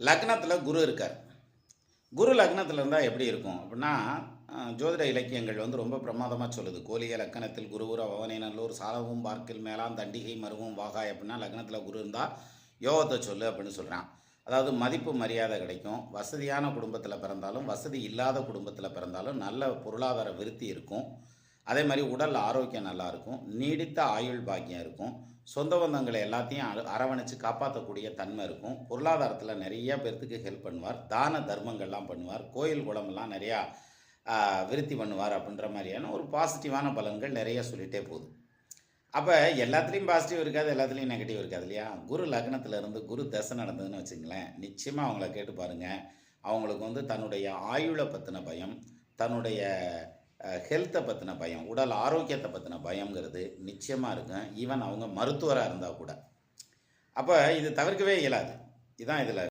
லக்னத்தில் குரு இருக்கார். குரு லக்னத்தில் இருந்தால் எப்படி இருக்கும் அப்படின்னா, ஜோதிட இலக்கியங்கள் ரொம்ப பிரமாதமாக சொல்லுது. கோலிய லக்கணத்தில் குருவுர பவனே நல்லூர் சாலவும் பார்க்கில் மேலாம் தண்டிகை மருவும் வாகாய் அப்படின்னா லக்னத்தில் குரு இருந்தால் யோகத்தை சொல்லு அப்படின்னு சொல்கிறான். அதாவது மதிப்பு மரியாதை கிடைக்கும். வசதியான குடும்பத்தில் பிறந்தாலும் வசதி இல்லாத குடும்பத்தில் பிறந்தாலும் நல்ல பொருளாதார விருத்தி இருக்கும். அதே மாதிரி உடல் ஆரோக்கியம் நல்லாயிருக்கும். நீடித்த ஆயுள் பாக்கியம் இருக்கும். சொந்த பந்தங்களை எல்லாத்தையும் அரவணைச்சு காப்பாற்றக்கூடிய தன்மை இருக்கும். பொருளாதாரத்தில் நிறைய பேர்த்துக்கு ஹெல்ப் பண்ணுவார். தான தர்மங்கள்லாம் பண்ணுவார். கோயில் குளமெல்லாம் நிறையா விருத்தி பண்ணுவார் அப்படின்ற மாதிரியான ஒரு பாசிட்டிவான பலன்கள் நிறைய சொல்லிகிட்டே போகுது. அப்போ எல்லாத்துலேயும் பாசிட்டிவ் இருக்காது, எல்லாத்துலேயும் நெகட்டிவ் இருக்காது இல்லையா? குரு லக்னத்தில் இருந்து குரு தசை நடந்ததுன்னு வச்சுங்களேன், நிச்சயமாக அவங்கள கேட்டு பாருங்கள். அவங்களுக்கு தன்னுடைய ஆயுளை பற்றின பயம், தன்னுடைய ஹெல்த்தை பற்றின பயம், உடல் ஆரோக்கியத்தை பற்றின பயங்கிறது நிச்சயமாக இருக்கும். ஈவன் அவங்க மருத்துவராக இருந்தால் கூட. அப்போ இது தவிர்க்கவே இயலாது. இதுதான் இதில்